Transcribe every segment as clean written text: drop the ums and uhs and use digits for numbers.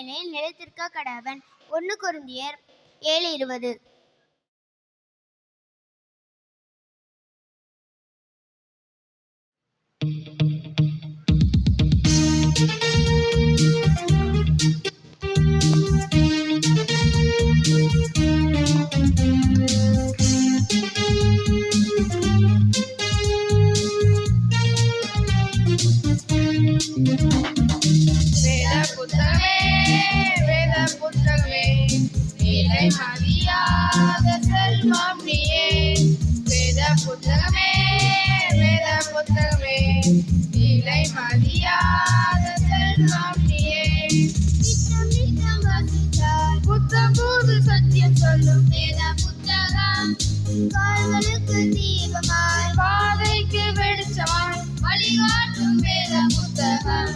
நிலையில் நிலைத்திருக்க கடவன். 1 கொரிந்தியர் 7:20. கால்களுக்கு தீபமாய் பாதைக்கு வெளிச்சமாய் வழிகாட்டும் வேத புத்தகம்.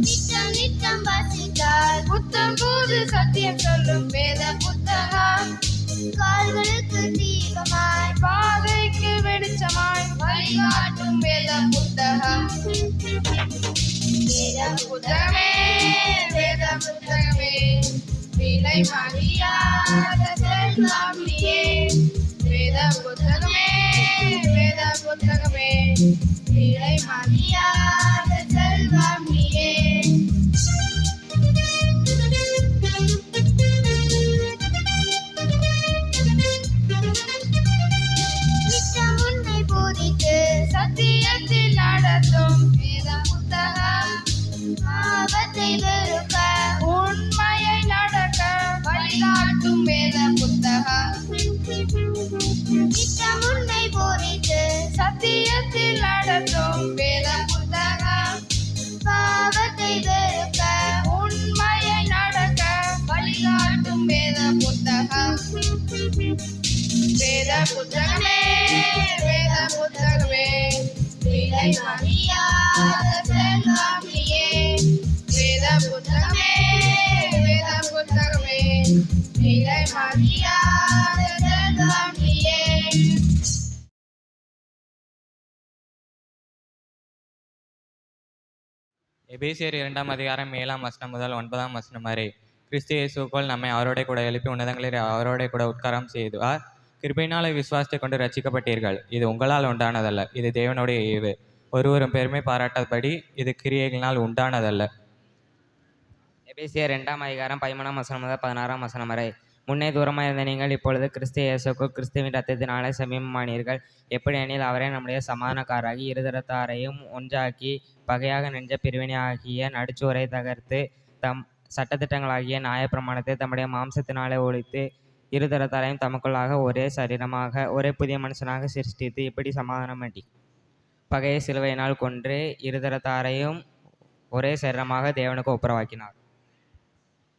நித்தம் நித்தம் வாசித்தால் புத்தம் புது சத்தியம் சொல்லும் வேத புத்தகம். கால்களுக்கு தீபமாய் பாதைக்கு வெளிச்சமாய் வழிகாட்டும் வேத புத்தகம். வேத புத்தகமே வேத புத்தகமே விலை மறியாத செல்வம் நீயே. வேத புத்தகமே வேத புத்தகமே விலை மறியாத செல்வம் நீயே. நித்தம் உன்னை போதித்து சத்தியத்தில் நடத்தும் வேத புத்தகம். பாவத்தை வெறுக்க உண்மையை நடக்க வழிகாட்டும் வேத புத்தகம். நித்தம் உன்னை போதித்து சத்தியத்தில் நடத்தும் வேத புத்தகம். பாவத்தை வெறுக்க உண்மையை நடக்க வழிகாட்டும் வேத புத்தகம். வேத புத்தகமே வேத புத்தகமே விலை மறியாத செல்வம் நீயே. வேத புத்தகமே வேத புத்தகமே விலை மறியாத செல்வம் நீயே. எபேசியர் 2:7 முதல் 9 வரை. கிறிஸ்து இயேசுவுக்குள் நம்மை அவரோட கூட எழுப்பி உன்னதங்களில் அவரோட கூட உட்காரம் செய்தார். கிருபையினாலே விசுவாசத்தை கொண்டு ரட்சிக்கப்பட்டீர்கள். இது உங்களால் உண்டானதல்ல, இது தேவனுடைய ஈவு. ஒருவரும் பெருமை பாராட்டாதபடி இது கிரியைகளினால் உண்டானதல்ல. எபேசியர் 2:13 முதல் 16 வரை. முன்னே தூரமாக இருந்த நீங்கள் இப்பொழுது கிறிஸ்து இயேசுக்குள் கிறிஸ்துவின் இரத்தத்தினாலே சமீபமானீர்கள். எப்படி எனில் அவரே நம்முடைய சமாதானக்காரராகி இருதரத்தாரையும் ஒன்றாக்கி பகையாக நின்ற பிரிவினையாகிய நடுச்சுவரை தகர்த்து தம் சட்டத்திட்டங்களாகிய நியாயப்பிரமாணத்தை தம்முடைய மாம்சத்தினாலே ஒழித்து இருதரத்தாரையும் தமக்குள்ளாக ஒரே சரீரமாக ஒரே புதிய மனுஷனாக சிருஷ்டித்து இப்படி சமாதானம் பண்ணி பகையை சிலுவையினால் கொன்று இருதரத்தாரையும் ஒரே சரீரமாக தேவனுக்கு ஒப்புரவாக்கினார்.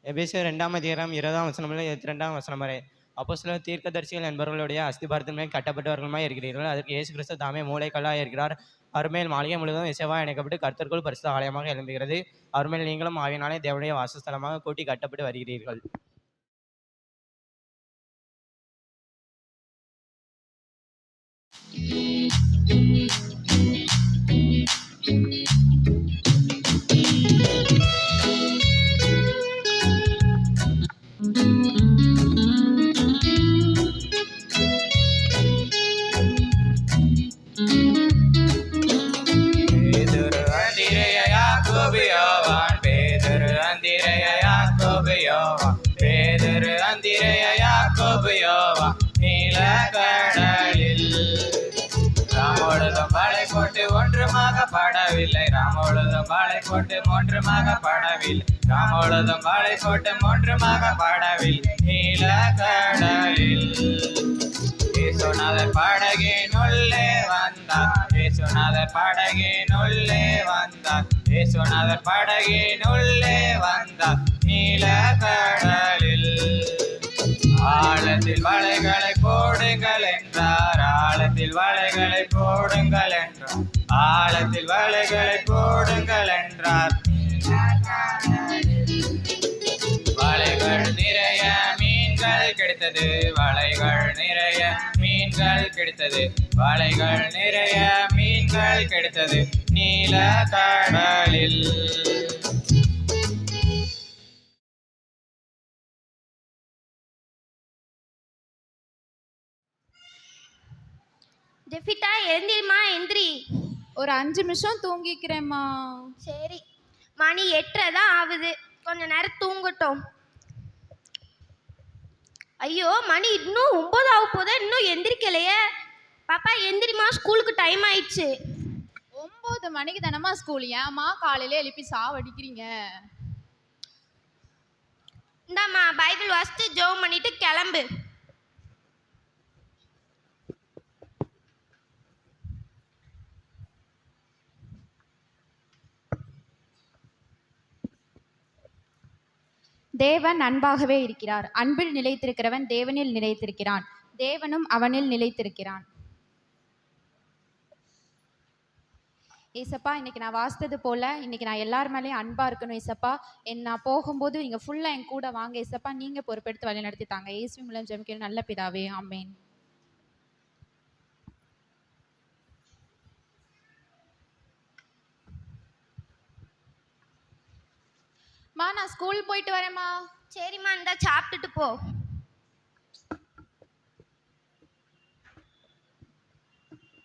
எபேசியர் 2:20 முதல் 22 வரை. அப்போஸ்தலர் தீர்க்கதரிசிகள் என்பவர்களுடைய அஸ்திபாரத்தின் மேல் கட்டப்பட்டவர்களுமாய் இருக்கிறீர்கள். அதற்கு இயேசு கிறிஸ்து தாமே மூளைக்கல்லாக இருக்கிறார். அவர்மேல் மாளிகை முழுவதும் இசைவாக இணைக்கப்பட்டு கர்த்தருக்குள் பரிசுத்த ஆலயமாக எழும்புகிறது. அவர்மேல் நீங்களும் ஆவியினாலே தேவனுடைய வாசஸ்தலமாக கூட்டி கட்டப்பட்டு வருகிறீர்கள். படவில்லை ராமொழுதும் வாழை போட்டு மூன்றுமாக படவில் ராமொழுதும் வாழை போட்டு மூன்றுமாக படவில் நீல கடலில் இயேசுநாதர் படகின் உள்ளே வந்தார். இயேசுநாதர் படகின் உள்ளே வந்தார். இயேசுநாதர் படகின் உள்ளே வந்தார். நீல கடலில் ஆழத்தில் வலைகளை போடுங்கள் என்றார். ஆழத்தில் வலைகளை போடுங்கள் என்றார். ஆழத்தில் வலைகளை போடுங்கள் என்றார். வலைகள் நிறைய மீன்கள் கிடைத்தது. வலைகள் நிறைய மீன்கள் கிடைத்தது. வலைகள் நிறைய மீன்கள் கிடைத்தது நீல கடலில். ஜெஃபிட்டா எழுந்திரிமா, எந்திரி. ஒரு 5 நிமிஷம் தூங்கிக்கிறேம்மா. சரி, மணி 8:30 தான் ஆகுது, கொஞ்ச நேரம் தூங்கட்டும். ஐயோ, மணி இன்னும் 9 ஆக போதே, இன்னும் எந்திரிக்கலையே. பாப்பா எந்திரிமா, ஸ்கூலுக்கு டைம் ஆயிடுச்சு. 9 மணிக்கு தானம்மா ஸ்கூல். ஏம்மா காலையில எழுப்பி சாவடிக்கிறீங்க? இந்தாம்மா பைபிள் வாசித்து ஜெபம் பண்ணிட்டு கிளம்பு. தேவன் அன்பாகவே இருக்கிறார். அன்பில் நிலைத்திருக்கிறவன் தேவனில் நிலைத்திருக்கிறான், தேவனும் அவனில் நிலைத்திருக்கிறான். ஏசப்பா, இன்னைக்கு நான் வாசித்தது போல இன்னைக்கு நான் எல்லார் மேலேயும் அன்பா இருக்கணும் ஏசப்பா. நான் போகும்போது நீங்க ஃபுல்லா என் கூட வாங்க ஏசப்பா. நீங்க பொறுப்பெடுத்து வழி நடத்தி தாங்க. இயேசு மூலம் ஜெபிக்கிறேன் நல்ல பிதாவே, ஆமென். நான் ஸ்கூல் போயிட்டு வரேம்மா. சரிம்மா, இந்தா சாப்பிட்டுட்டு போ.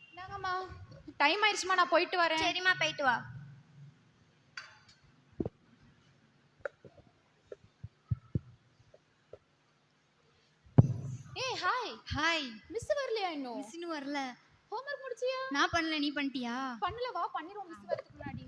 இந்தாங்கம்மா, டைம் ஆயிடுச்சுமா, நான் போயிட்டு வரேன். சரிம்மா, போயிட்டு வா. ஏய் ஹாய். ஹாய். மிஸ் வரலையா இன்னும்? மிஸ் இன்னும் வரல. ஹோம்வொர்க் முடிச்சியா? நான் பண்ணல, நீ பண்ணிட்டியா? பண்ணல, வா பண்ணிடுவோம் மிஸ் வரதுக்கு முன்னாடி.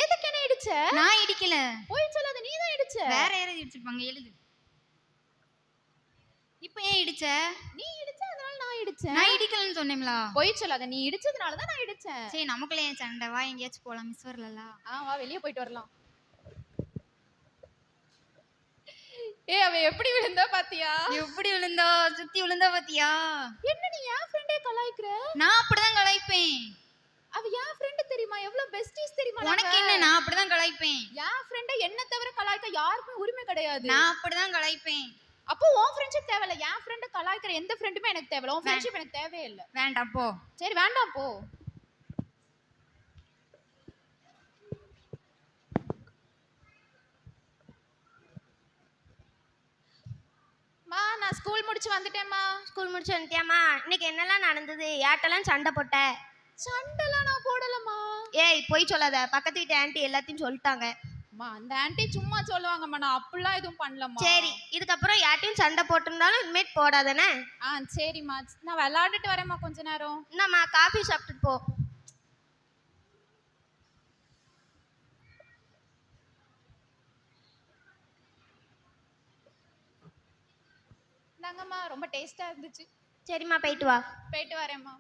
எதுக்கு என்ன இடிச்ச? நான் இடிக்கல. போய் சொல்லாத, நீ தான் இடிச்ச. வேற யாராவது இடிச்சிருப்பாங்க, எழுது. இப்போ ஏன் இடிச்ச? நீ இடிச்ச, அதனால நான் இடிச்சேன். நான் இடிக்கலன்னு சொன்னேம்ல. போய் சொல்லாத, நீ இடிச்சதுனால தான் நான் இடிச்சேன். சரி, நமக்குள்ள ஏன் சண்டை? வா எங்கேயாச்சும் போலாம், மிஸ் வரலல. வா வெளியே போயிட்டு வரலாம். ஏய், அவ எப்படி விழுந்தா பாத்தியா? எப்படி விழுந்தா? சுத்தி விழுந்தா பாத்தியா? என்ன நீ என் ஃப்ரெண்டே கலாய்க்கற? நான் அப்படிதான் கலாய்ப்பேன். அவ என் ஃப்ரெண்ட் தெரியுமா? எவ்வளவு பெஸ்டீஸ் தெரியுமா? உனக்கு என்ன? நான் அப்படிதான் கலாய்ப்பேன். என் ஃப்ரெண்ட என்ன தவிர கலாய்க்க யாருக்கும் உரிமை கிடையாது. நான் அப்படிதான் கலாய்ப்பேன். அப்போ உன் ஃப்ரெண்ட்ஷிப் தேவையில்ல. என் ஃப்ரெண்ட கலாய்க்கிற எந்த ஃப்ரெண்டுமே எனக்கு தேவையில்ல. உன் ஃப்ரெண்ட்ஷிப் எனக்கு தேவையே இல்ல. வேண்டாம் போ. சரி வேண்டாம் போ. நான் ஸ்கூல் முடிச்சு வந்துட்டேன்மா. ஸ்கூல் முடிச்சு வந்துட்டியாம்மா? இன்னைக்கு என்னெல்லாம் நடந்தது? யார்ட்டெல்லாம் சண்டை போட்ட? சண்டைலாம் நான் போடலம்மா. ஏய், போய் சொல்லாத, பக்கத்து வீட்டு ஆன்ட்டி எல்லாத்தையும் சொல்லிட்டாங்க. அந்த ஆன்ட்டி சும்மா சொல்லுவாங்கம்மா, நான் அப்படிலாம் எதுவும் பண்ணலம்மா. சரி, இதுக்கப்புறம் யார்ட்டையும் சண்டை போட்டிருந்தாலும் இனிமேட் போடாதானே? சரிம்மா, நான் விளையாண்டுட்டு வரேம்மா கொஞ்ச நேரம். என்னம்மா, காஃபி சாப்பிட்டுட்டு போ. இந்தாங்கம்மா, ரொம்ப டேஸ்டா இருந்துச்சு. சரிம்மா, போயிட்டு வா. போயிட்டு வரேம்மா.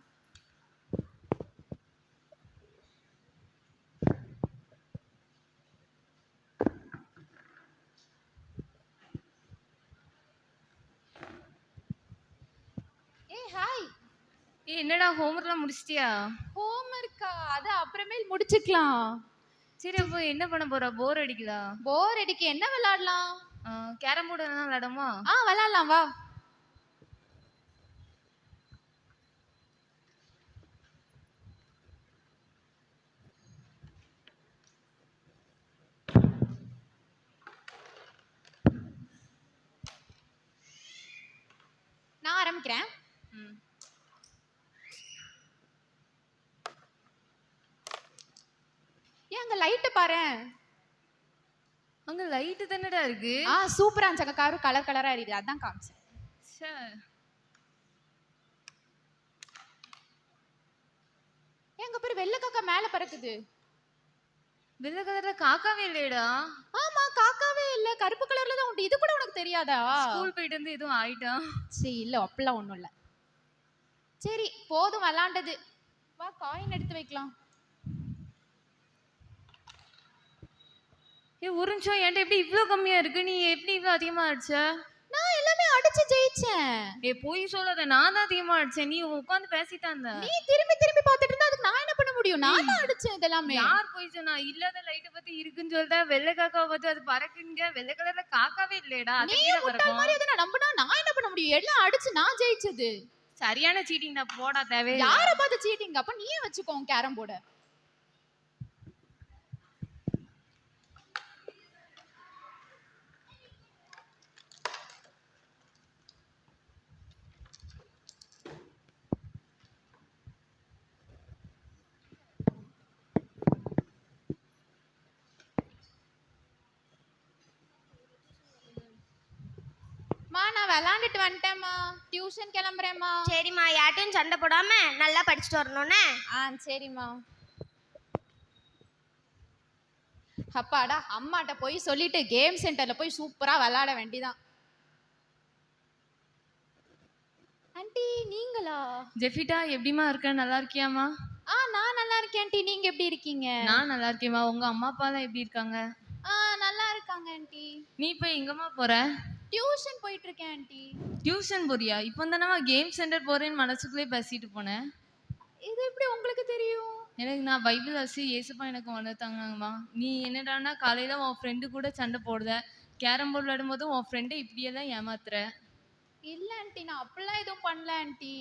ஏய் ஹாய். என்னடா ஹோம்ஒர்க்லாம் முடிச்சிட்டியா? ஹோம்வொர்க்கா? அது அப்புறமேல் முடிச்சுக்கலாம். சரி, அப்போ என்ன பண்ண போற? போர் அடிக்குதா? போர் அடிக்க என்ன விளையாடலாம்? கேரம் போர்டு எல்லாம் விளையாடுமா? விளையாடலாம், வா. நான் ஆரம்பிக்கிறேன். ஏன் அங்க லைட் பாரு. அங்க லைட் தானடா இருக்கு. சூப்பரா இருந்துச்சு. காரு கலர் கலரா எரியுது, அதான் காமிச்சேன். எங்க பேரு வெள்ளை காக்கா மேல பறக்குது. வெள்ளை கலர்ல காக்காவே இல்லையடா. ஆமா, காக்காவே இல்ல, கருப்பு கலர்ல தான் உண்டு. இது கூட உனக்கு தெரியாதா? ஸ்கூல் போயிட்டு வந்து எதுவும் ஆயிட்டா? சரி இல்ல, அப்பெல்லாம் ஒண்ணும் இல்ல. சரி போதும் விளாண்டது, வா காயின் எடுத்து வைக்கலாம். ஒரு நிமிஷம், என்கிட்ட எப்படி இவ்ளோ கம்மியா இருக்கு? நீ எப்படி இவ்ளோ அதிகமா அடிச்ச? நான் எல்லாமே அடிச்சு ஜெயிச்சேன். போய் சொல்லாத, நான் தான் அதிகமா அடிச்சேன். நீ உட்கார்ந்து பேசிட்டா இருந்த. நீ திரும்பி திரும்பி பார்த்துட்டு இருந்தா அதுக்கு நான் என்ன பண்ண முடியும்? நான் தான் அடிச்சேன் இதெல்லாமே. யார் போய் சொன்னா? இல்லாத லைட்ட பத்தி இருக்குன்னு சொல்றா. வெள்ளை காக்காவை பார்த்து அது பறக்குங்க. வெள்ளை கலர்ல காக்காவே இல்லையடா. அது நீ எப்படி முட்டாள் பறக்கும்? மாதிரி அதை நான் நம்பினா நான் என்ன பண்ண முடியும்? எல்லாம் அடிச்சு நான் ஜெயிச்சது. சரியான சீட்டிங் தான், போடா. தேவை யார பார்த்து சீட்டிங்? அப்ப நீயே வச்சுக்கோ கேரம் போர்டு. நான் விளாண்டுட்டு வந்துட்டேம்மா. டியூஷன் கிளம்புறேம்மா. சரிம்மா, யார்ட்டையும் சண்டை போடாம நல்லா படிச்சுட்டு வரணும்னே. சரிம்மா. அப்பாடா, அம்மாட்ட போய் சொல்லிட்டு கேம் சென்டர்ல போய் சூப்பரா விளையாட வேண்டிதான். ஆண்டி நீங்களா? ஜெஃபிட்டா எப்படிமா இருக்க? நல்லா இருக்கியாமா? நான் நல்லா இருக்கேன் ஆண்டி. நீங்க எப்படி இருக்கீங்க? நான் நல்லா இருக்கேம்மா. உங்க அம்மா அப்பாலாம் எப்படி இருக்காங்க? நல்லா இருக்காங்க ஆண்டி. நீ இப்போ எங்கம்மா போற? டியூஷன் போயிட்டு இருக்கேன் ஆண்டி. டியூஷன் போறியா? இப்போ தானேம்மா கேம் சென்டர் போறேன்னு மனசுக்குள்ளே பேசிட்டு போனேன். இது எப்படி உங்களுக்கு தெரியும்? எனக்கு நான் பைபிள் வாசி ஏசப்பா எனக்கு வளர்த்தாங்கம்மா. நீ என்னடான்னா காலையில உன் ஃப்ரெண்டு கூட சண்டை போடுத, கேரம் போர்டு விளையாடும் போது உன் ஃப்ரெண்டை இப்படியே தான் ஏமாத்துற. இல்ல ஆண்டி, நான் அப்படிலாம் எதுவும் பண்ணல ஆண்டி.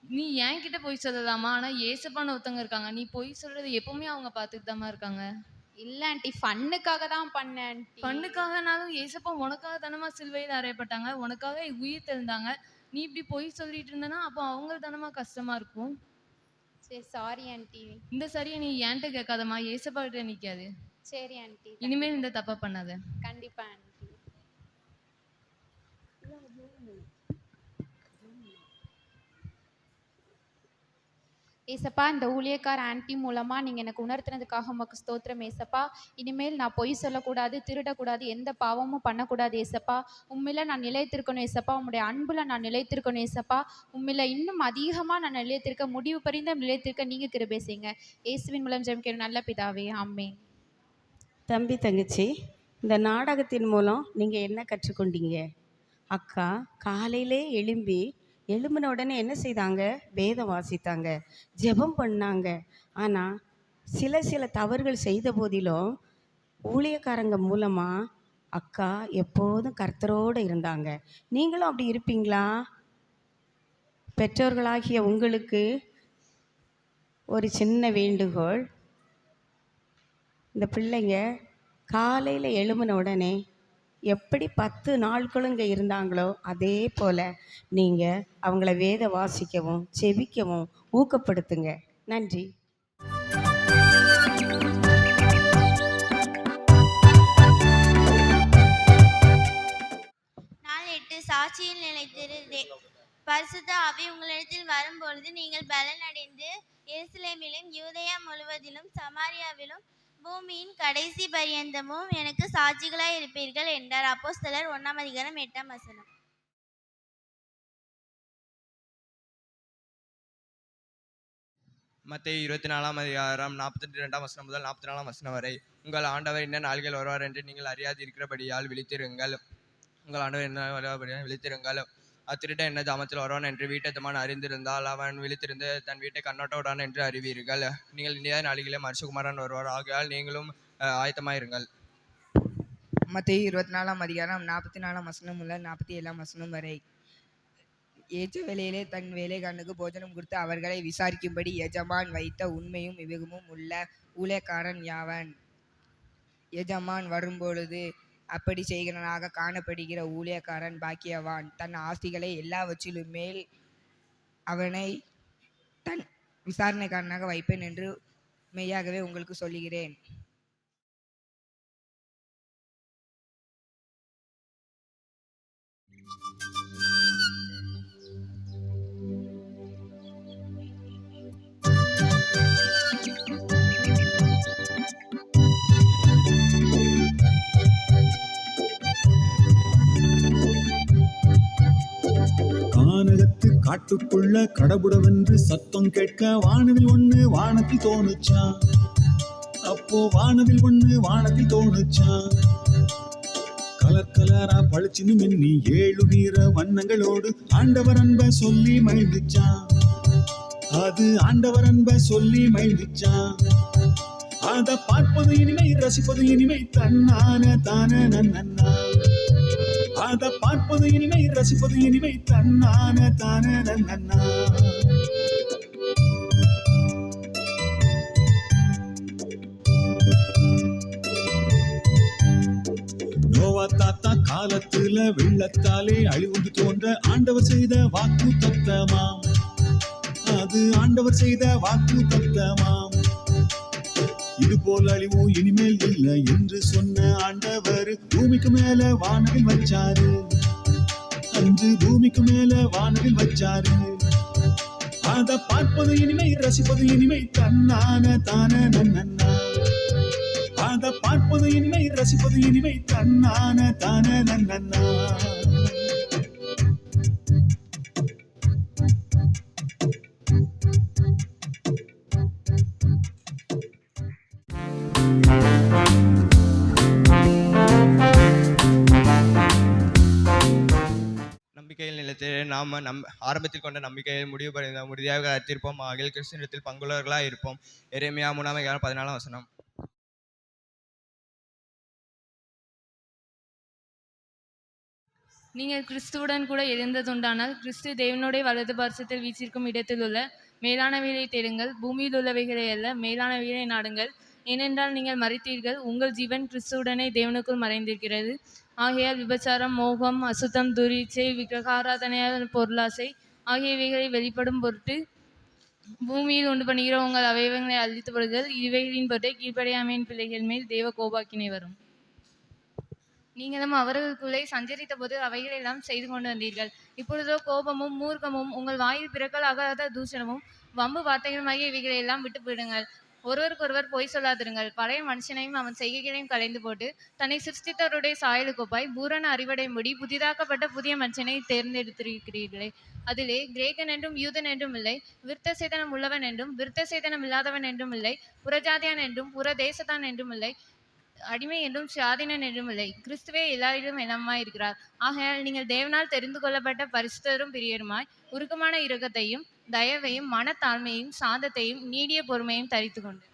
நீ என்கிட்ட போய் சொல்லலாமா? ஆனா ஏசப்பான்னு ஒருத்தவங்க இருக்காங்க, நீ போய் சொல்றது எப்பவுமே அவங்க பார்த்துட்டு தாம்மா இருக்காங்க. இல்ல ஆண்டி, ஃபன்னுக்காக தான் பண்ணேன் ஆண்டி. பண்ணுக்காகனாலும் ஏசப்பா உனக்காக தானமா சிலுவையில் அறையப்பட்டாங்க, உனக்காக உயிர் தெழுந்தாங்க. நீ இப்படி போய் சொல்லிட்டு இருந்தனா அப்போ அவங்களுக்கு தானமா கஷ்டமா இருக்கும். சரி சாரி ஆண்டி. இந்த சரியை நீ என்கிட்ட கேட்காதம்மா, ஏசப்பா கிட்ட நிக்காது. சரி ஆண்டி. இனிமேல் இந்த தப்பா பண்ணாத. கண்டிப்பா ஆண்டி. ஏசப்பா, இந்த ஊழியக்கார ஆன்ட்டி மூலமா நீங்க எனக்கு உணர்த்தினதுக்காக உமக்கு ஸ்தோத்திரம் ஏசப்பா. இனிமேல் நான் பொய் சொல்லக்கூடாது, திருடக்கூடாது, எந்த பாவமும் பண்ணக்கூடாது ஏசப்பா. உண்மையில நான் நிலைத்திருக்கணும் ஏசப்பா. உம்முடைய அன்புல நான் நிலைத்திருக்கணும் ஏசப்பா. உண்மையில இன்னும் அதிகமா நான் நிலைத்திருக்க, முடிவு பரிந்த நிலைத்திருக்க நீங்க கிருபை செய்யுங்க. இயேசுவின் மூலம் ஜெபிக்கிறேன் நல்ல பிதாவே, ஆமென். தம்பி தங்கச்சி, இந்த நாடகத்தின் மூலம் நீங்கள் என்ன கற்றுக்கொண்டீங்க? அக்கா காலையிலே எழும்பின உடனே என்ன செய்தாங்க? வேதம் வாசித்தாங்க, ஜெபம் பண்ணாங்க. ஆனால் சில தவறுகள் செய்த போதிலும் ஊழியக்காரங்க மூலமாக அக்கா எப்போதும் கர்த்தரோடு இருந்தாங்க. நீங்களும் அப்படி இருப்பீங்களா? பெற்றோர்களாகிய உங்களுக்கு ஒரு சின்ன வேண்டுகோள். இந்த பிள்ளைங்க காலையில் எழும்பின உடனே எப்படி 10 நாட்களும் இங்கே இருந்தாங்களோ அதே போல் நீங்கள் அவங்கள வேத வாசிக்கவும் செபிக்கவும் ஊக்கப்படுத்துங்க. நன்றி. நாள் 8 சாட்சியில் நிலைத்திருந்தே. பரிசுத்த ஆவி உங்களிடத்தில் வரும்பொழுது நீங்கள் பலனடைந்து எருசலேமிலும் யூதேயா முழுவதிலும் சமாரியாவிலும் பூமியின் கடைசி பரியந்தமும் எனக்கு சாட்சிகளாய் இருப்பீர்கள் என்றார். அப்போஸ்தலர் 1:8. மத்தேயு 24 42 முதல் 44 வரை. உங்கள் ஆண்டவர் என்ன நாள்கள் வருவார் என்று நீங்கள் அறியாது இருக்கிறபடியால் விழித்திருங்கள். உங்கள் ஆண்டவர் என்ன வருவார் விழித்திருங்கள். அத்திருடன் என்ன ஜாமத்தில் வருவான் என்று வீட்டத்தமான் அறிந்திருந்தால் அவன் விழித்திருந்து தன் வீட்டை கண்ணோட்டவுடான் என்று அறிவீர்கள். நீங்கள் இந்தியா நாளிகளே மனுஷகுமாரன் வருவார், ஆகையால் நீங்களும் ஆயத்தமாயிருங்கள். மத்தேயு 24 44 முதல் 47 வரை. ஏற்ற வேளையிலே தன் வேலைக்காரனுக்கு போஜனம் கொடுத்து அவர்களை விசாரிக்கும்படி எஜமான் வைத்த உண்மையும் விவேகமும் உள்ள ஊழியக்காரன் யாவன்? எஜமான் வரும்பொழுது அப்படி செய்கிறனாக காணப்படுகிற ஊழியக்காரன் பாக்கியவான். தன் ஆஸ்திகளை எல்லாவற்றிலும் மேல் அவனை தன் விசாரணைக்காரனாக வைப்பேன் என்று மெய்யாகவே உங்களுக்கு சொல்லுகிறேன். கானகத்து காட்டுக்குள்ள கடவுடவென்று சத்தம் கேட்க வானவில் ஒண்ணு வானத்தில் தோணுச்சான். அப்போ வானவில் ஒண்ணு வானத்தில் தோணுச்சான். கலர் கலரா பளிச்சுன்னு மின்னி 7 நீர வண்ணங்களோடு ஆண்டவர் அன்ப சொல்லி மகிழ்ந்துச்சான். அது ஆண்டவர் அன்ப சொல்லி மகிழ்ந்துச்சான். அத பார்ப்பது இனிமை, ரசிப்பது இனிமை, தன்னான தான நன்னா. அத பார்ப்பது இனிமை, ரசிப்பது இனிமை, தன்னான தான நன்னா. நோவா தாத்தா காலத்துல வெள்ளத்தாலே அழிவுண்டு தோன்ற ஆண்டவர் செய்த வாக்கு தத்தமாம். அது ஆண்டவர் செய்த வாக்கு தத்தமாம். இது போல் அழிவு இனிமேல் இல்லை என்று சொன்ன ஆண்டவர் பூமிக்கு மேல வானவில் வச்சாரு. என்று பூமிக்கு மேல வானவில் வச்சாரு. அத பார்ப்பது இனிமை, ரசிப்பது இனிமை, தன்னான தான நன்னா. அத பார்ப்பது இனிமை, ரசிப்பது இனிமை, தன்னான தான நன்னா. நம்பிக்கையில் நிலைத்து நாம் ஆரம்பத்தில் கொண்ட நம்பிக்கையில் முடிவு உறுதியாக அர்த்திருப்போம். ஆகில் கிறிஸ்துவத்தில் பங்குள்ளவர்களாக இருப்போம். எரேமியா 3:14. நீங்கள் கிறிஸ்துவுடன் கூட எழுந்ததுண்டானால் கிறிஸ்து தேவனுடைய வலது பார்சத்தில் வீச்சிருக்கும் இடத்தில் உள்ள மேலானவைகளை தேடுங்கள். பூமியில் உள்ளவைகளை அல்ல, மேலானவைகளை நாடுங்கள். ஏனென்றால் நீங்கள் மரித்தீர்கள், உங்கள் ஜீவன் கிறிஸ்துவுடனே தேவனுக்குள் மறைந்திருக்கிறது. ஆகையால் விபச்சாரம், மோகம், அசுத்தம், துரீச்சை, விக்கிரகாராதனையான பொருளாசை ஆகியவைகளை வெளிப்படும் பொருட்டு பூமியில் உண்டு பண்ணுகிற உங்கள் அவயவங்களை அழித்து விடுங்கள். இவைகளின் பொருட்டே கீழ்ப்படியாமையின் பிள்ளைகள் மேல் தேவ கோபாக்கினை வரும். நீங்களும் அவர்களுக்குள்ளே சஞ்சரித்த போது அவைகளெல்லாம் செய்து கொண்டு வந்தீர்கள். இப்பொழுதோ கோபமும் மூர்க்கமும் உங்கள் வாயில் பிறக்கலாகாத தூஷணமும் வம்பு வார்த்தைகளுமாகிய இவைகளை எல்லாம் விட்டு விடுங்கள். ஒருவருக்கொருவர் பொய் சொல்லாதிருங்கள். பழைய மனுஷனையும் அவன் செய்கைகளையும் களைந்து போட்டு தன்னை சிருஷ்டித்தவருடைய சாயலுக்கொப்பாய் பூரண அறிவடை முடி புதிதாக்கப்பட்ட புதிய மனுஷனை தேர்ந்தெடுத்திருக்கிறீர்களே. அதிலே கிரேக்கன் என்றும் யூதன் என்றும் இல்லை, விருத்த சேதனம் உள்ளவன் என்றும் விருத்த சேதனம் இல்லாதவன் என்றும் இல்லை, புறஜாதியான் என்றும் புற தேசத்தான் என்றும் இல்லை, அடிமை என்றும் சுயாதீனன் என்றும் இல்லை, கிறிஸ்துவே எல்லாரிலும் எல்லாமாய் இருக்கிறார். ஆகையால் நீங்கள் தேவனால் தெரிந்து கொள்ளப்பட்ட பரிசுத்தரும் பிரியருமாய் உருக்கமான இரக்கத்தையும் தயவையும் மனத்தாழ்மையும் சாந்தத்தையும் நீடிய பொறுமையும் தரித்து கொண்டு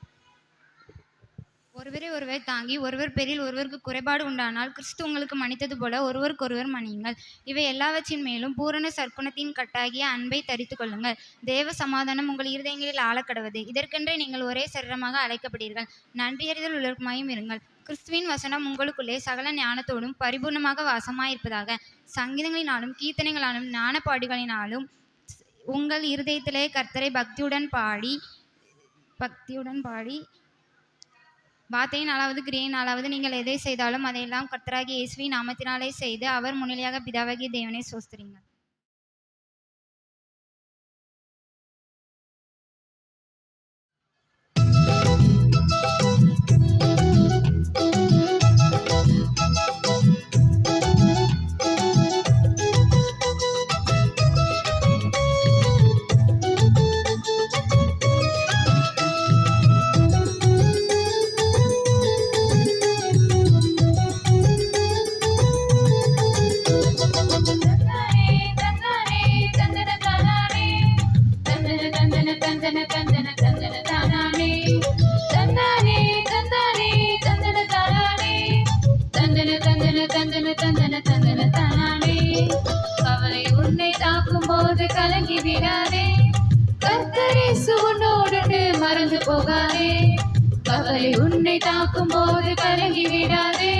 ஒருவரை ஒருவர் தாங்கி ஒருவர் பேரில் ஒருவருக்கு குறைபாடு உண்டானால் கிறிஸ்து உங்களுக்கு மன்னித்தது போல ஒருவருக்கொருவர் மன்னியுங்கள். இவை எல்லாவற்றின் மேலும் பூரண சற்குணத்தின் கட்டாகிய அன்பை தரித்து கொள்ளுங்கள். தேவ சமாதானம் உங்கள் இருதயங்களில் ஆளக்கடவது. இதற்கென்றே நீங்கள் ஒரே சரீரமாக அழைக்கப்பட்டீர்கள். நன்றியறிதல் உள்ளவருமாயும் இருங்கள். கிறிஸ்துவின் வசனம் உங்களுக்குள்ளே சகல ஞானத்தோடும் பரிபூர்ணமாக வாசமாயிருப்பதாக. சங்கீதங்களினாலும் கீர்த்தனைகளாலும் ஞானப்பாடுகளினாலும் உங்கள் இருதயத்திலே கர்த்தரை பக்தியுடன் பாடி வார்த்தையினாலாவது கிரியையினாலாவது நீங்கள் எதை செய்தாலும் அதையெல்லாம் கர்த்தராகிய இயேசுவின் நாமத்தினாலே செய்து அவர் முன்னிலையாக பிதாவாகிய தேவனை ஸ்தோத்திரியுங்கள். கவலை உன்னை தாக்கும் போது கலங்கி விடாதே, கர்த்தர் இயேசு உன்னோடு மறந்து போகாதே. கவலை உன்னை தாக்கும் போது கலங்கி விடாதே,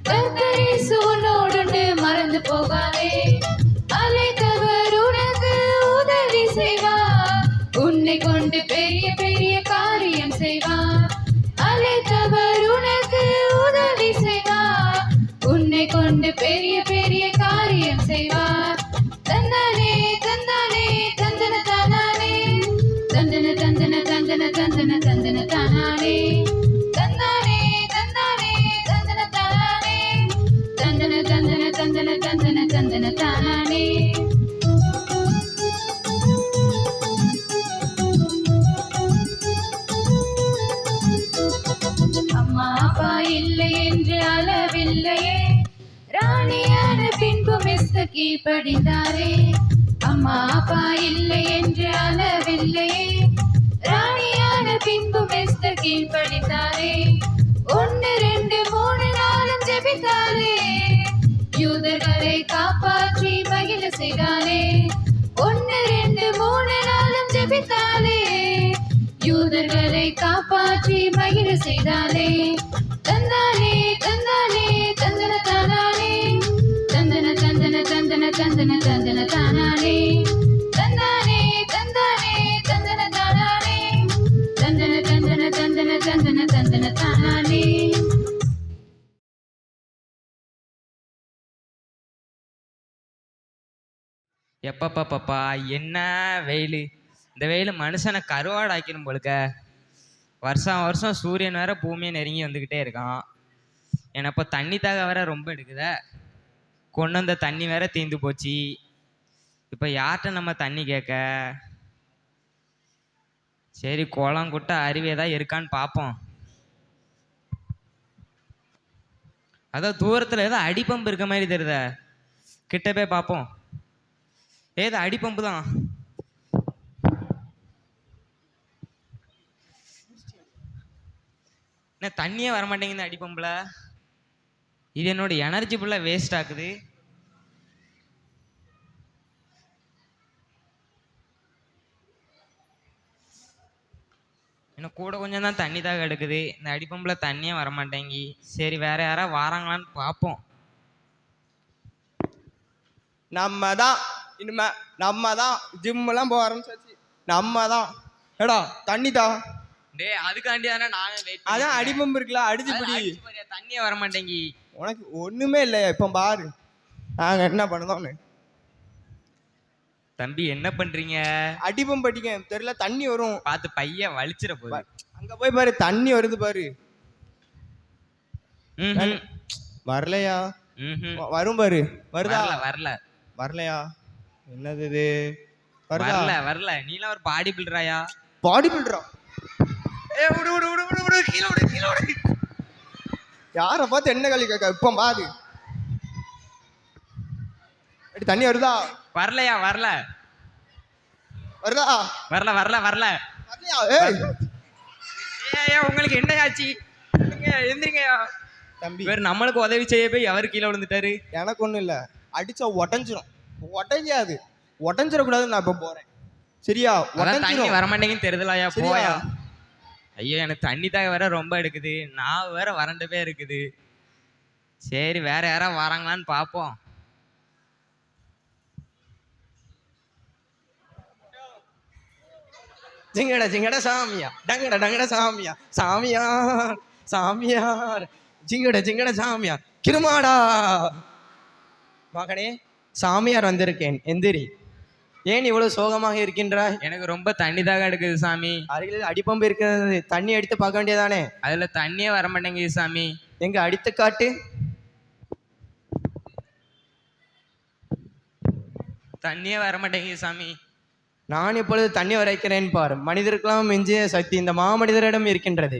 கர்த்தர் இயேசு உன்னோடு மறந்து போகாதே. அழைத்தவர் உனக்கு உதவி செய்வார், உன்னை கொண்டு பெரிய பெரிய காரியம் செய்வார். அழைத்தவர் உனக்கு உதவி செய்வார், உன்னை கொண்டு பெரிய பெரிய காரியம் செய்வார். தந்தானே தந்தானே தந்தன தானானே, தந்தன தந்தன தந்தன தந்தன தந்தன தானானே, தந்தானே தந்தானே தந்தன தானானே, தந்தன தந்தன தந்தன தந்தன தந்தன தானானே. அம்மா அப்பா இல்லை என்று அளவில்லையே, ராணியான பின்பு மிஸ்து கீழ்ப்படிந்தாரே. அம்மா அப்பா இல்லை என்று அளவில்லையே, ராணியான பின்பு மிஸ்து கீழ்ப்படிந்தாரே. 1 2 3 4 ஜெபித்தாரே, யூதர்களை காப்பாற்றி மகிழ செய்தாரே. 1 2 3 4 ஜெபித்தாரே, யூதர்களை காப்பாற்றி மகிழ செய்தாரே. தந்தானே தந்தானே தந்தன தானானே, தந்தன தந்தன தந்தன தந்தன தந்தன தானானே, தந்தானே தந்தானே தந்தன தானானே, தந்தன தந்தன தந்தன தந்தன தந்தன தானானே. எப்பப்பப்பப்பா என்ன வெயில்! இந்த வெயில் மனுஷனை கருவாடாக்கிடும் போலுக்க. வருஷம் வருஷம் சூரியன் வேற பூமியை நெருங்கி வந்துக்கிட்டே இருக்கான். எனக்கு இப்போ தண்ணி தாக வேற ரொம்ப எடுக்குதே. கொண்டு வந்த தண்ணி வேற தீந்து போச்சு. இப்போ யார்கிட்ட நம்ம தண்ணி கேட்க? சரி, குளம் குட்டை அருவி ஏதாவது இருக்கான்னு பார்ப்போம். அதான் தூரத்தில் ஏதோ அடிப்பம்பு இருக்க மாதிரி தெரியுதே. கிட்ட போய் பார்ப்போம். ஏதோ அடிப்பம்பு தான். என்ன தண்ணியே வரமாட்டேங்குது அடிப்பம்புல. இது என்னோட எனர்ஜி ஃபுல்லாக வேஸ்ட் ஆகுது. இன்னும் கூட கொஞ்சம் தான் தண்ணி தாக எடுக்குது. இந்த அடிப்பம்பில் தண்ணியே வரமாட்டேங்கி. சரி, வேற யாராவது வாராங்களான்னு பார்ப்போம். நம்ம தான் இனிமே நம்ம தான் ஜிம்மெல்லாம் போக ஆரம்பிச்சாச்சு. நம்ம தான் ஏடா தண்ணி தான். டேய், அதுக்காண்டி தானே நானே வெயிட். அதான் அடிப்பம்பு இருக்குல்ல, அடிச்சு பிடி. தண்ணியே வரமாட்டேங்கி. உனக்கு ஒன்றுமே இல்லையா? இப்போ பாரு நாங்கள் என்ன பண்ணுதோன்னு. தம்பி என்ன பண்றீங்க? அடிப்பம்பு அடிக்க தெரியல, தண்ணி வரும். பார்த்து பையன் வலிச்சிட போகுது. அங்க போய் பாரு, தண்ணி வருது பாரு. வரலையா? வரும் பாரு. வருதா? வரல. வரலையா? என்னது இது? வரல. நீலாம் ஒரு பாடி பில்டராயா? பாடி பில்டரா? ஏ விடு விடு விடு விடு விடு, கீழே விடு கீழே விடு. யாரை பார்த்து என்ன களி கேட்க? இப்போ பாரு, தண்ணி வருதா? வரலையா? வரல. வருதா? வரல. வரலையா? ஏய், உங்களுக்கு என்ன ஆச்சு? எந்திரிங்கயா தம்பி. வேறு நம்மளுக்கு உதவி செய்ய போய் அவர் கீழே விழுந்துட்டாரு. எனக்கு ஒன்றும் இல்லை, அடிச்சா உடஞ்சிரும். உடையாது, உடஞ்சிடக்கூடாது. நான் இப்போ போறேன். சரியா? தண்ணி வரமாட்டேங்குன்னு தெரியுதுலாயா? போயா. ஐயோ, எனக்கு தண்ணி தாக வேற ரொம்ப எடுக்குது. நான் வேற வறண்டு போய் இருக்குது. சரி, வேற யாராவது வராங்களான்னு பார்ப்போம். ஜிங்கட ஜிங்கட சாமியா, டங்கட டங்கட சாமியா, சாமியார் சாமியார், ஜிங்கட ஜிங்கட சாமியா, கிருமாடா. மகனே, சாமியார் வந்திருக்கேன், எந்திரி. ஏன் இவ்வளவு சோகமாக இருக்கின்றாய்? எனக்கு ரொம்ப தண்ணி தாக எடுக்குது சாமி. அருகில் அடிப்பம்பு இருக்கிறது, தண்ணி அடித்து பார்க்க வேண்டியதானே? அதுல தண்ணியே வரமாட்டேங்குது சாமி. எங்க அடித்து காட்டு. தண்ணியே வரமாட்டேங்குது சாமி. நான் இப்பொழுது தண்ணி வரைக்கிறேன் பார். மனிதருக்கெல்லாம் மிஞ்சிய சக்தி இந்த மாமனிதரிடம் இருக்கின்றது.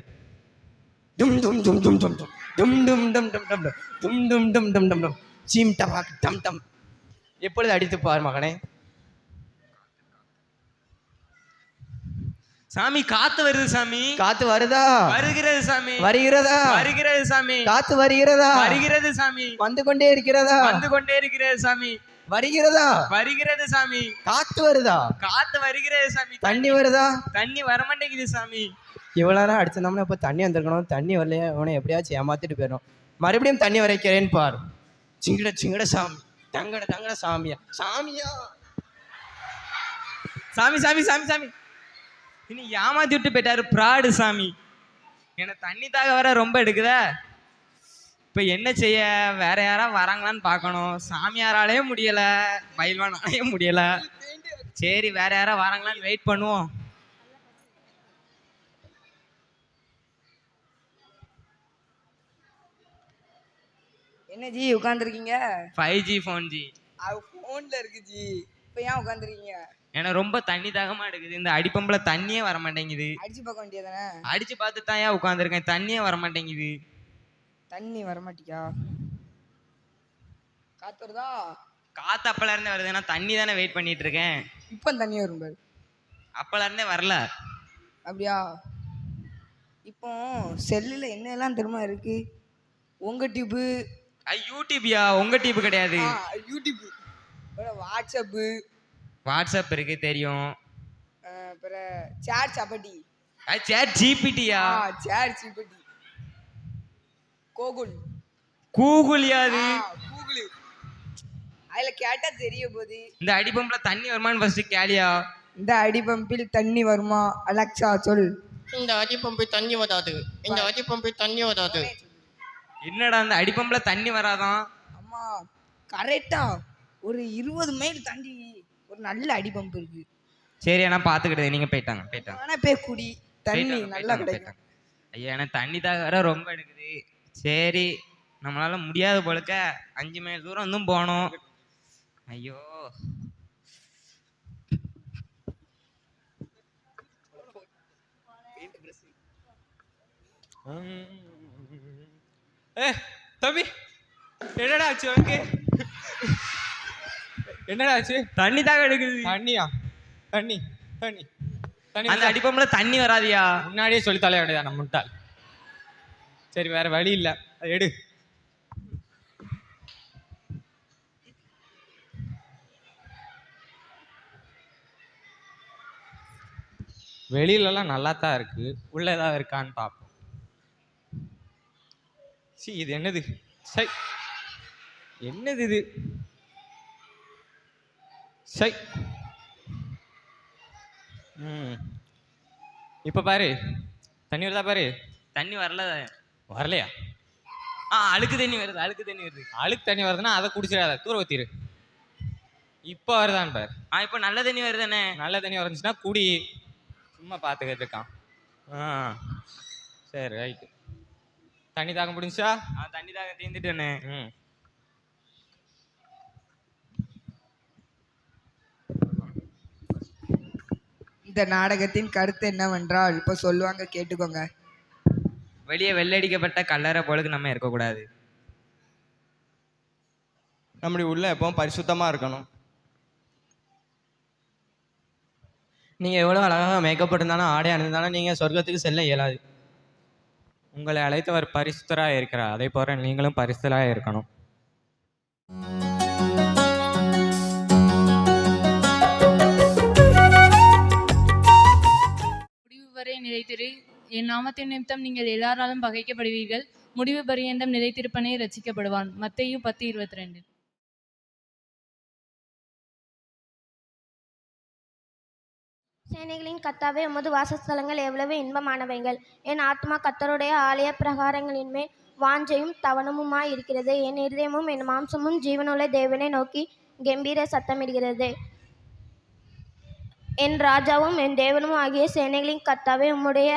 டும் டும் டும் டும் டும் டும் டும் டும் டும் டும் டும் டும் டும் டும் டும் டும் டும் சீம் டபாக் டம் டம். எப்பொழுது அடித்து பார் மகனே. சாமி, காத்து வருது சாமி. காத்து வருதா? வருகிறது சாமி. வருகிறதா? வருகிறது சாமி. காத்து வருகிறதா? வருகிறது சாமி. வந்து கொண்டே இருக்கிறதா? வந்து கொண்டே இருக்கிறது சாமி. வருகிறதா? வருகிறது சாமி. காத்து வருதா? காத்து வருகிறது சாமி. தண்ணி வருதா? தண்ணி வரமாட்டேங்குது சாமி. இவ்வளோ நேரம் அடிச்சிருந்தோம்னா இப்போ தண்ணி வந்திருக்கணும். தண்ணி வரலையா? அவனை எப்படியாச்சும் ஏமாத்திட்டு போயிடும். மறுபடியும் தண்ணி வரைக்கிறேன் பார். சிங்கட சிங்கட சாமி, தங்கட தங்கட சாமியா, சாமியா. சாமி சாமி சாமி சாமி, இனி ஏமாத்தி விட்டு போயிட்டாரு பிராடு சாமி. எனக்கு தண்ணி தாக வர ரொம்ப எடுக்குதா. இப்போ என்ன செய்ய? வேற யாரா வராங்களான்னு பார்க்கணும். சாமியாராலேயே முடியல, பயில்வானாலேயே முடியல. சரி, வேற யாரா வராங்களான்னு வெயிட் பண்ணுவோம். என்ன ஜி உட்காந்துருக்கீங்க? 5G phone G. அது ஃபோனில் இருக்கு ஜி. இப்போ ஏன் உட்காந்துருக்கீங்க? எனக்கு ரொம்ப தண்ணி தாகமா எடுக்குது. இந்த அடிப்பம்புல தண்ணியே வர மாட்டேங்குது. அடிச்சு பார்க்க வேண்டியதானே? அடிச்சு பார்த்து தான் ஏன் உட்காந்துருக்கேன். தண்ணியே வர மாட்டேங்குது. தண்ணி வரமாட்டிக்கா? காத்து வருதா? காத்து அப்பல இருந்தே வருது. நான் தண்ணி தானே வெயிட் பண்ணிட்டு இருக்கேன். இப்போ தண்ணி வரும் பாரு. அப்பல இருந்தே வரல. அப்படியா? இப்போ செல்லில் என்னெல்லாம் தெரியுமா இருக்கு? உங்கள் டியூப்பு. யூடியூப்யா? உங்க டியூப் கிடையாது. YouTube, WhatsApp. வாட்ஸ்அப் இருக்கு, தெரியும். அப்புறம் சேட் சப்பட்டி. சேட் ஜிபிடியா? ChatGPT. கூகுள். கூகுள்யாது? கூகுள். அதில் கேட்டால் தெரிய போகுது. இந்த அடிப்பம்பில் தண்ணி வருமானு ஃபர்ஸ்ட் கேளியா? இந்த அடிப்பம்பில் தண்ணி வருமா? அலெக்சா சொல். இந்த அடிப்பம்பில் தண்ணி வராது. இந்த அடிப்பம்பில் தண்ணி வராது. என்னடா அந்த அடிப்பம்பில் தண்ணி வராதான்? அம்மா கரெக்டா ஒரு 20 மைல் தாண்டி ஒரு நல்ல அடி பம்பு இருக்கு. சரி அண்ணா பார்த்துக்கிட்டது, நீங்கள் போயிட்டாங்க. ஆனால் போய் குடி, தண்ணி நல்லா கிடைக்கும். ஐயா எனக்கு தண்ணி தாகற ரொம்ப எடுக்குது. சரி நம்மளால முடியாத போலக்க 5 மைல் தூரம் இன்னும் போகணும். ஐயோ தம்பி என்னடா ஆச்சு உனக்கு? என்னடா ஆச்சு? தண்ணி தாக எடுக்குது. தண்ணியா? தண்ணி தண்ணி தண்ணி அந்த அடிப்பம்புல தண்ணி வராதியா? முன்னாடியே சொல்லி தலைய வேண்டியதா நம்ம முட்டாள். சரி வேற வழி இல்லை, அது எடு. வெளியிலலாம் நல்லா தான் இருக்கு, உள்ள ஏதாவது இருக்கான்னு பார்ப்போம். இது என்னது? சை என்னது இது? சை இப்போ பாரு தண்ணி வருதா பாரு. தண்ணி வரலையா? அழுக்கு தண்ணி வருது. அழுக்கு தண்ணி வருதுன்னா அதை குடிச்சிடாத, தூர ஊத்திரு. இப்போ வருதான்னு பாரு. இப்போ நல்ல தண்ணி வருதானே? நல்ல தண்ணி வந்துச்சுன்னா குடி, சும்மா பார்த்துக்கிட்டு இருக்கான். சரி ரைட்டு. தண்ணி தாக்க முடிஞ்சா? தண்ணி தாக தீர்ந்துட்டேனே. இந்த நாடகத்தின் கருத்து என்னவென்றால் இப்போ சொல்லுவாங்க, கேட்டுக்கோங்க. வெளியே வெள்ளடிக்கப்பட்ட கல்லறை போலுக்கு நம்ம இருக்கக்கூடாது. நம்முடைய உள்ள எப்பவும் பரிசுத்தமாக இருக்கணும். நீங்கள் எவ்வளோ அழகாக மேக்கப் இருந்தாலும் ஆடை அணிந்தாலும் நீங்கள் சொர்க்கத்துக்கு செல்ல இயலாது. உங்களை அழைத்தவர் பரிசுத்தராக இருக்கிறார், அதே போல நீங்களும் பரிசுத்தராக இருக்கணும். முடிவு வரை நிலைத்திரு, என் நாமத்தின் நிமித்தம் நீங்கள் எல்லாராலும் பகைக்கப்படுவீர்கள், முடிவு பரியந்தம் நிலைத்திருப்பனே ரட்சிக்கப்படுவான். மத்தேயு 10:22. சேனைகளின் கர்த்தாவே, உமது வாசஸ்தலங்கள் எவ்வளவு இன்பமானவைகள். என் ஆத்மா கர்த்தருடைய ஆலய பிரகாரங்களின் மேல் வாஞ்சையும் தவனமுமாய் இருக்கிறது. என் இருதயமும் என் மாம்சமும் ஜீவனுள்ள தேவனை நோக்கி கம்பீர சத்தமிடுகிறது. என் ராஜாவும் என் தேவனும் ஆகிய சேனைகளின் கர்த்தாவே, உம்முடைய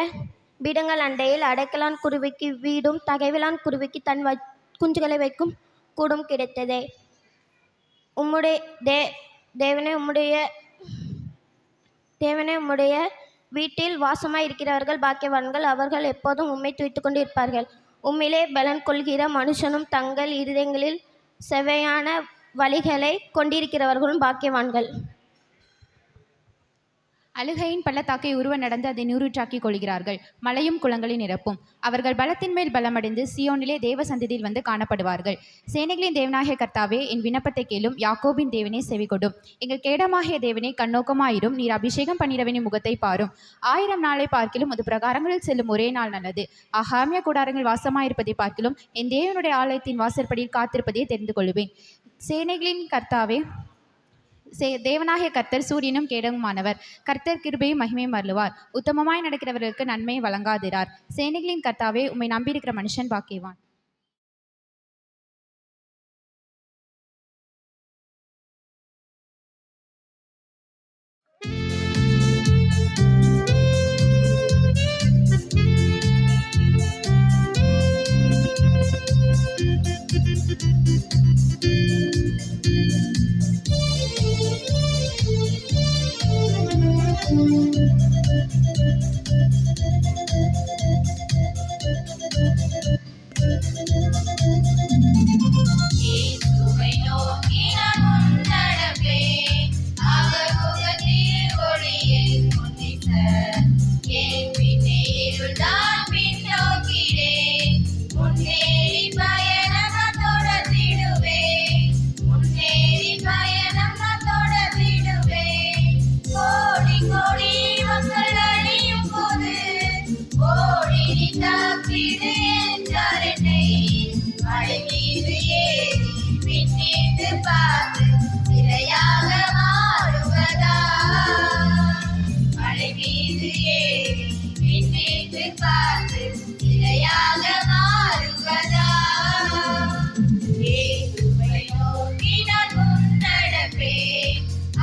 பீடங்கள் அண்டையில் அடைக்கலான் குருவிக்கு வீடும் தகைவிலான் குருவிக்கு தன் குஞ்சுகளை வைக்கும் கூடும் கிடைத்ததே. உம்முடைய தேவனே உம்முடைய வீட்டில் வாசமாய் இருக்கிறவர்கள் பாக்கியவான்கள், அவர்கள் எப்போதும் உம்மை துய்த்து கொண்டு இருப்பார்கள். உம்மிலே பலன் கொள்கிற மனுஷனும் தங்கள் இருதயங்களில் செவ்வையான வழிகளை கொண்டிருக்கிறவர்களும் பாக்கியவான்கள். அழுகையின் பள்ளத்தாக்கை உருவ நடந்து அதை நூறுற்றாக்கிக் கொள்கிறார்கள். மலையும் குளங்களில் நிரப்பும். அவர்கள் பலத்தின் மேல் பலமடைந்து சியோனிலே தேவ சந்ததியில் வந்து காணப்படுவார்கள். சேனைகளின் தேவனாகிய கர்த்தாவே, என் விண்ணப்பத்தை கேளும். யாக்கோபின் தேவனே செவிகொடும். எங்கள் கேடமாகிய தேவனே கண்ணோக்கமாயிரும். நீர் அபிஷேகம் பண்ணிடவனின் முகத்தை பாரும். 1000 நாளை பார்க்கிலும் அது பிரகாரங்களில் செல்லும் ஒரே நாள் நல்லது. ஆகாமிய கூடாரங்கள் வாசமாயிருப்பதை பார்க்கிலும் என் தேவனுடைய ஆலயத்தின் வாசற்படியில் காத்திருப்பதை தெரிந்து கொள்வேன். சேனைகளின் கர்த்தாவே, தேவனாகிய கர்த்தர் சூரியனும் கேடவுமானவர். கர்த்தர் கிருபையும் மகிமையும் அருளுவார். உத்தமமாய் நடக்கிறவர்களுக்கு நன்மையை வழங்காதிரார். சேனைகளின் கர்த்தாவே, உம்மை நம்பியிருக்கிற மனுஷன் பாக்கியவான்.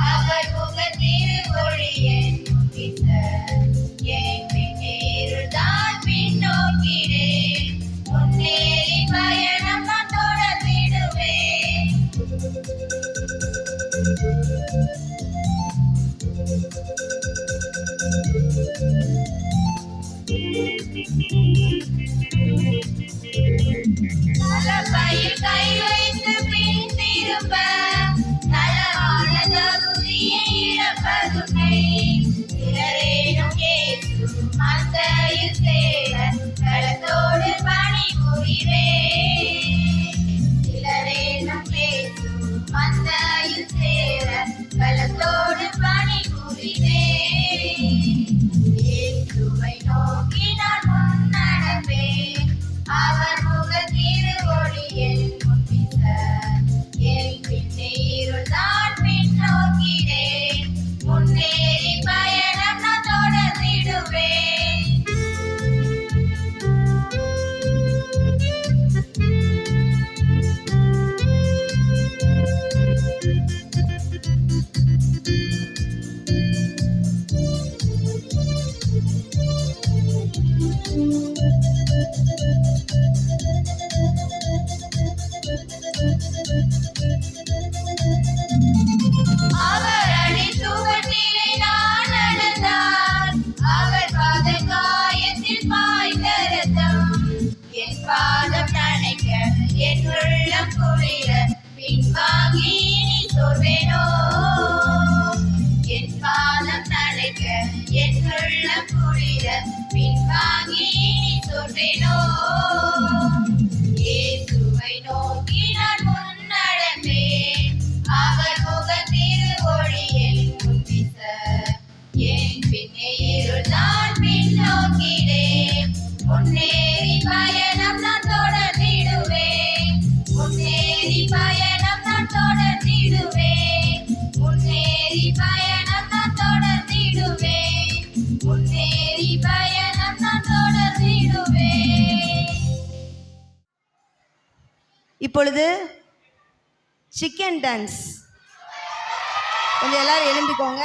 அவர் பயில் கை வைத்து பின் திரும்ப நலமான தகுதியை இழப்பதுமை சிலரேனும் இயேசு மந்தையில் சேர களத்தோடு பணி புரிவே சிலரேனும் இயேசு மந்தையில் சேர களத்தோடு பணி புரிவே இயேசுவை நோக்கி நான் முன்னடப்பேன் அவர் முக திருவொளியில் முன்பிச என் பின்னே இருள்தான் பின்னோக்கிறேன் முன்னேறி பயணம் நான் தொடர்ந்திடுவேன் அவர் அடி சுவட்டிலே நான் நடந்தார் அவர் பாத காயத்தில் பாய்ந்த ரத்தம் என் பாதம் நனைக்க என் உள்ளம் குளிர பின்வாங்கி நீ சொல்வேனோ என் பாதம் நனைக்க என் உள்ளம் குளிர பின்வாங்கி நீ சொல்வேனோ இயேசுவை நோக்கி நான் முன்னடப்பேன் அவர் முக திருவொளியில் முன்பிச என் பின்னே இருள்தான் பின்னோக்கிறேன் முன்னேறி பயணம் நான் தொடர்ந்திடுவேன் முன்னேறி பயணம் நான் தொடர்ந்திடுவேன் முன்னேறி பயணம் நான் தொடர்ந்திடுவேன் முன்னேறி பயணம் நான் தொடர்ந்திடுவேன். இப்பொழுது சிக்கன் டான்ஸ். கொஞ்சம் எல்லாரும் எழும்பிக்கோங்க.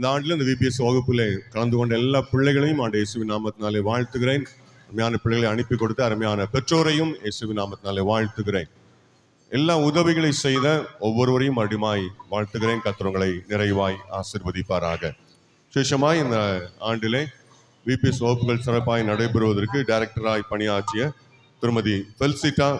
இந்த ஆண்டில் இந்த விபிஎஸ் வகுப்பில் கலந்து கொண்ட எல்லா பிள்ளைகளையும் ஆண்டு இயேசுவின் நாமத்தினாலே வாழ்த்துகிறேன். அருமையான பிள்ளைகளை அனுப்பி கொடுத்து அருமையான பெற்றோரையும் இயேசுவின் நாமத்தினாலே வாழ்த்துகிறேன். எல்லா உதவிகளை செய்த ஒவ்வொருவரையும் மறுபடியுமாய் வாழ்த்துகிறேன். கர்த்தர் உங்களை நிறைவாய் ஆசீர்வதிப்பாராக. விசேஷமாய் இந்த ஆண்டிலே விபிஎஸ் வகுப்புகள் சிறப்பாய் நடைபெறுவதற்கு டைரக்டராய் பணியாற்றிய திருமதி ஃபெல்சிட்டா,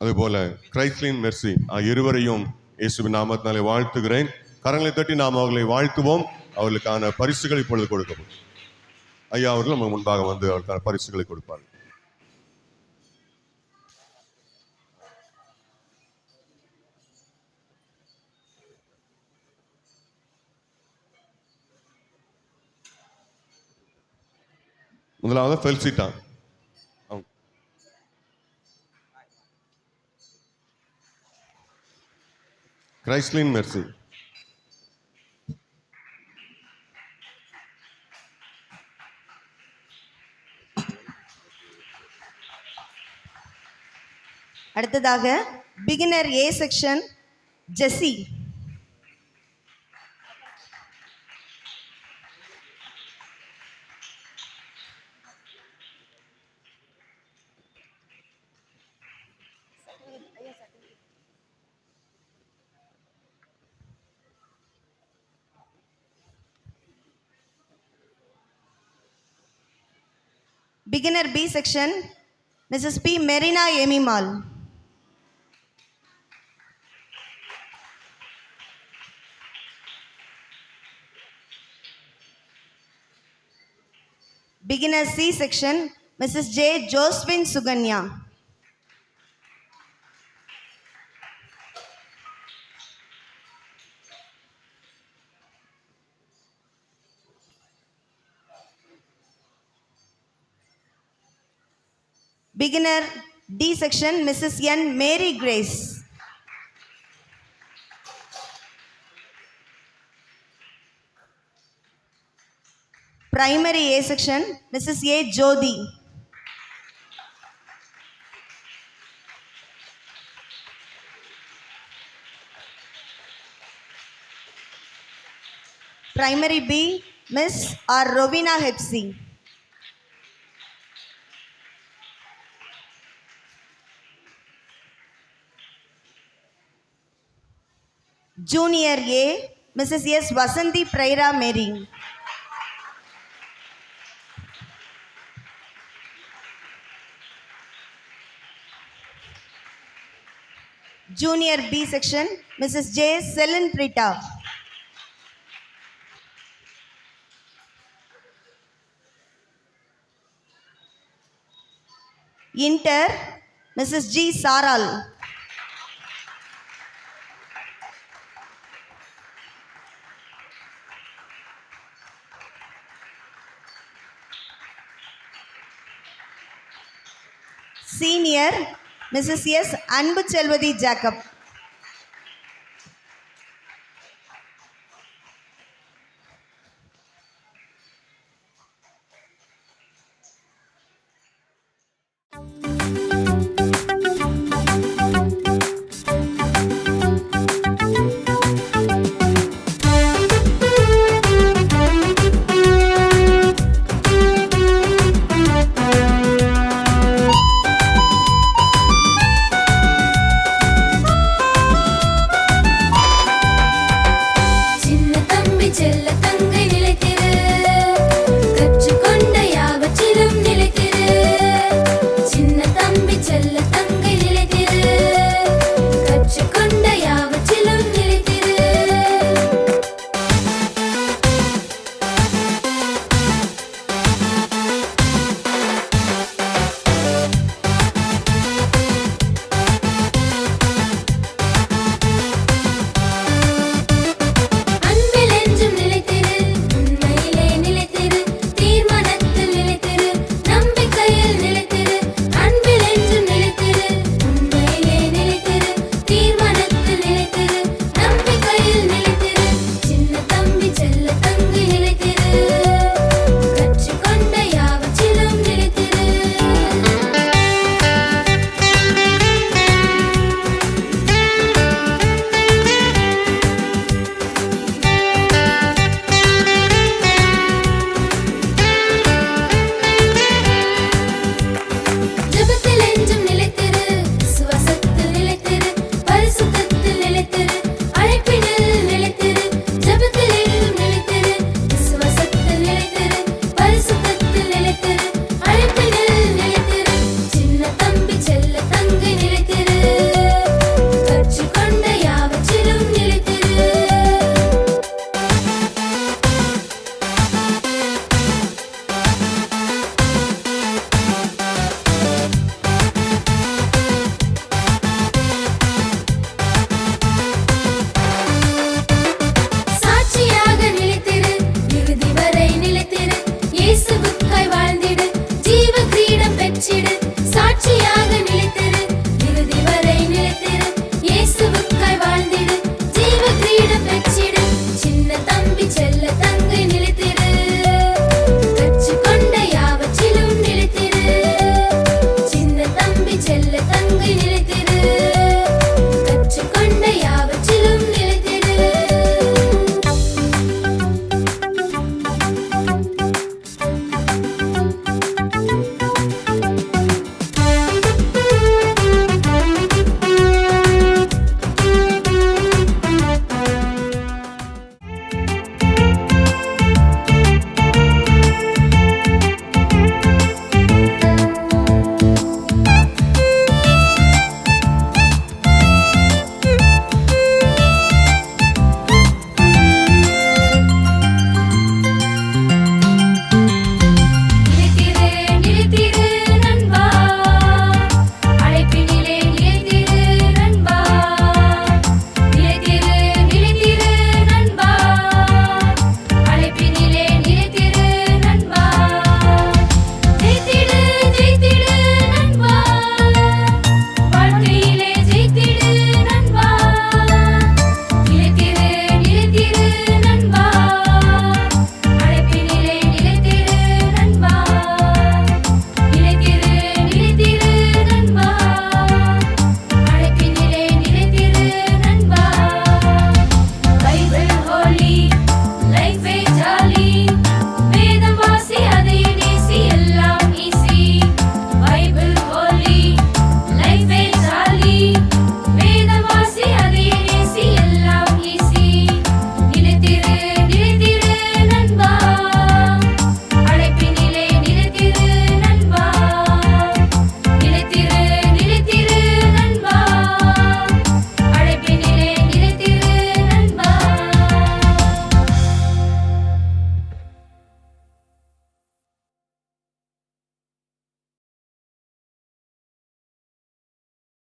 அதுபோல கிரைஸ்லின் மெர்சி இருவரையும் இயேசுவின் நாமத்தினாலே வாழ்த்துகிறேன். கரங்களை தட்டி நாம் அவர்களை வாழ்த்துவோம். அவர்களுக்கான பரிசுகளை இப்பொழுது கொடுக்கப்படும். ஐயா அவர்கள் நம்ம முன்பாக வந்து அவர்களுக்கான பரிசுகளை கொடுப்பார்கள். முதலாவது ஃபெல்சிட்டா. Chrislin Mercy. அடுத்ததாக beginner A section Jessie. Beginner B section, Mrs. P. Merina Emimal. Beginner C section, Mrs. J. Josephine Suganya. Beginner D section, Mrs. N. Mary Grace. Primary A section, Mrs. A. Jodi. Primary B, Miss R. Rovina Hepsi. Junior A, Mrs. S. Vasanthi Praira Mary. Junior B section, Mrs. J. Selin Prita. Inter, Mrs. G. Saral. Senior, Mrs. S. Anbu Chelvadi Jacob.